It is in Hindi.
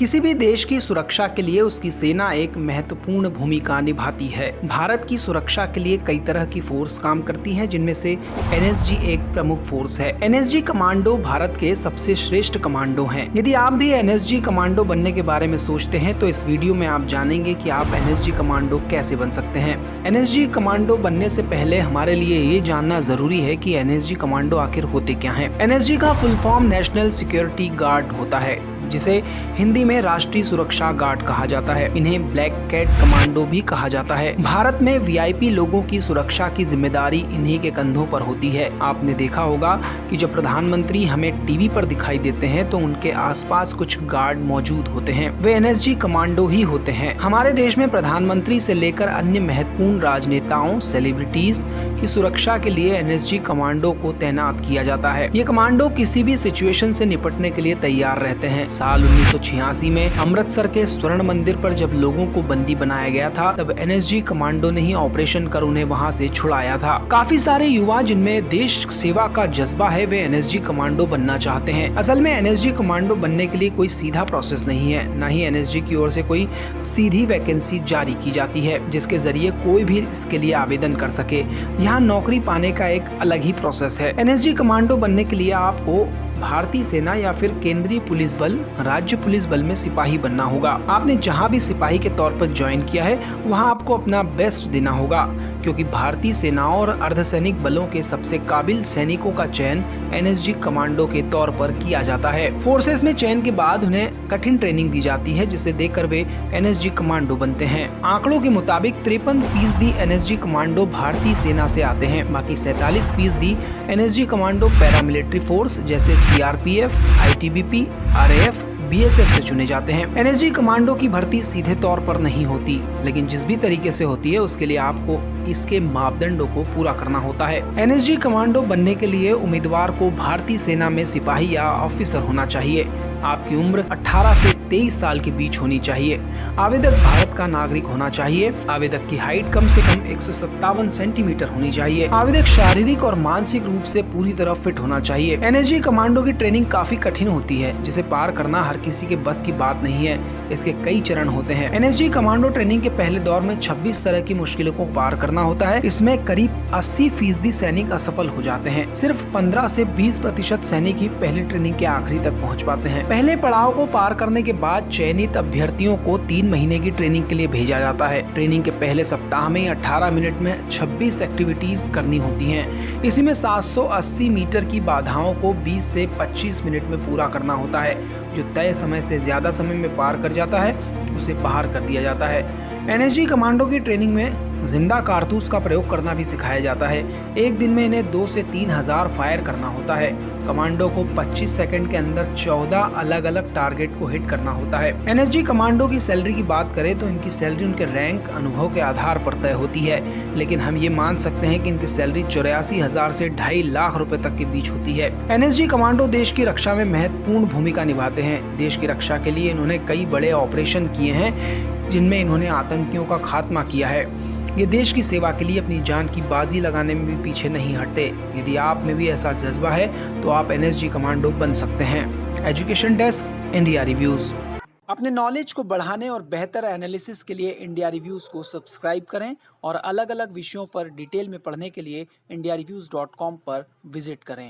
किसी भी देश की सुरक्षा के लिए उसकी सेना एक महत्वपूर्ण भूमिका निभाती है। भारत की सुरक्षा के लिए कई तरह की फोर्स काम करती हैं, जिनमें से एनएसजी एक प्रमुख फोर्स है। एनएसजी कमांडो भारत के सबसे श्रेष्ठ कमांडो हैं। यदि आप भी एनएसजी कमांडो बनने के बारे में सोचते हैं तो इस वीडियो में आप जानेंगे कि आप एनएसजी कमांडो कैसे बन सकते हैं। एनएसजी कमांडो बनने से पहले हमारे लिए ये जानना जरूरी है कि एनएसजी कमांडो आखिर होते क्या हैं। एनएसजी का full form national security guard होता है, जिसे हिंदी में राष्ट्रीय सुरक्षा गार्ड कहा जाता है। इन्हें ब्लैक कैट कमांडो भी कहा जाता है। भारत में वीआईपी लोगों की सुरक्षा की जिम्मेदारी इन्हीं के कंधों पर होती है। आपने देखा होगा कि जब प्रधानमंत्री हमें टीवी पर दिखाई देते हैं तो उनके आसपास कुछ गार्ड मौजूद होते हैं, वे एनएसजी कमांडो ही होते हैं। हमारे देश में प्रधानमंत्री से लेकर अन्य महत्वपूर्ण राजनेताओं, सेलिब्रिटीज की सुरक्षा के लिए एनएसजी कमांडो को तैनात किया जाता है। ये कमांडो किसी भी सिचुएशन से निपटने के लिए तैयार रहते हैं। साल 1986 में अमृतसर के स्वर्ण मंदिर पर जब लोगों को बंदी बनाया गया था, तब एनएसजी कमांडो ने ही ऑपरेशन कर उन्हें वहां से छुड़ाया था। काफी सारे युवा जिनमें देश सेवा का जज्बा है, वे एनएसजी कमांडो बनना चाहते हैं। असल में एनएसजी कमांडो बनने के लिए कोई सीधा प्रोसेस नहीं है, न ही एनएसजी की ओर से कोई सीधी वैकेंसी जारी की जाती है जिसके जरिए कोई भी इसके लिए आवेदन कर सके। यहाँ नौकरी पाने का एक अलग ही प्रोसेस है। एनएसजी कमांडो बनने के लिए आपको भारतीय सेना या फिर केंद्रीय पुलिस बल, राज्य पुलिस बल में सिपाही बनना होगा। आपने जहां भी सिपाही के तौर पर ज्वाइन किया है वहां आपको अपना बेस्ट देना होगा, क्योंकि भारतीय सेनाओं और अर्धसैनिक बलों के सबसे काबिल सैनिकों का चयन एनएसजी कमांडो के तौर पर किया जाता है। फोर्सेस में चयन के बाद उन्हें कठिन ट्रेनिंग दी जाती है, जिसे देकर वे एनएसजी कमांडो बनते हैं। आंकड़ों के मुताबिक 53% एनएसजी कमांडो भारतीय सेना से आते हैं। बाकी 47% एनएसजी कमांडो पैरामिलिट्री फोर्स जैसे सीआरपीएफ, आईटीबीपी, आरएएफ, बीएसएफ से चुने जाते हैं। एनएसजी कमांडो की भर्ती सीधे तौर पर नहीं होती, लेकिन जिस भी तरीके से होती है उसके लिए आपको इसके मापदंडों को पूरा करना होता है। एनएसजी कमांडो बनने के लिए उम्मीदवार को भारतीय सेना में सिपाही या ऑफिसर होना चाहिए। आपकी उम्र 18 से 23 साल के बीच होनी चाहिए। आवेदक भारत का नागरिक होना चाहिए। आवेदक की हाइट कम से कम 157 सेंटीमीटर होनी चाहिए। आवेदक शारीरिक और मानसिक रूप से पूरी तरह फिट होना चाहिए। एनएसजी कमांडो की ट्रेनिंग काफी कठिन होती है, जिसे पार करना हर किसी के बस की बात नहीं है। इसके कई चरण होते हैं। एनएसजी कमांडो ट्रेनिंग के पहले दौर में 26 तरह की मुश्किलों को पार करना होता है। इसमें करीब 80% सैनिक असफल हो जाते हैं। सिर्फ 15 से 20% सैनिक ही पहली ट्रेनिंग के आखिरी तक पहुँच पाते हैं। पहले पड़ाव को पार करने के बाद चयनित अभ्यर्थियों को 3 महीने की ट्रेनिंग के लिए भेजा जाता है। ट्रेनिंग के पहले सप्ताह में 18 मिनट में 26 एक्टिविटीज करनी होती हैं। इसी में 780 मीटर की बाधाओं को 20 से 25 मिनट में पूरा करना होता है। जो तय समय से ज्यादा समय में पार कर जाता है उसे बाहर कर दिया जाता है। एनएसजी कमांडो की ट्रेनिंग में जिंदा कारतूस का प्रयोग करना भी सिखाया जाता है। एक दिन में इन्हें 2 से 3 हजार फायर करना होता है। कमांडो को 25 सेकंड के अंदर 14 अलग अलग टारगेट को हिट करना होता है। एनएसजी कमांडो की सैलरी की बात करें तो इनकी सैलरी उनके रैंक, अनुभव के आधार पर तय होती है, लेकिन हम ये मान सकते हैं कि इनकी सैलरी 84,000 से 2.5 लाख रुपए तक के बीच होती है। एनएसजी कमांडो देश की रक्षा में महत्वपूर्ण भूमिका निभाते हैं। देश की रक्षा के लिए इन्होंने कई बड़े ऑपरेशन किए हैं, जिनमें इन्होंने आतंकियों का खात्मा किया है। ये देश की सेवा के लिए अपनी जान की बाजी लगाने में भी पीछे नहीं हटते। यदि आप में भी ऐसा जज्बा है तो आप एनएसजी कमांडो बन सकते हैं। Education desk, India reviews. अपने नॉलेज को बढ़ाने और बेहतर एनालिसिस के लिए इंडिया रिव्यूज को सब्सक्राइब करें और अलग अलग विषयों पर डिटेल में पढ़ने के लिए indiaReviews.com पर विजिट करें।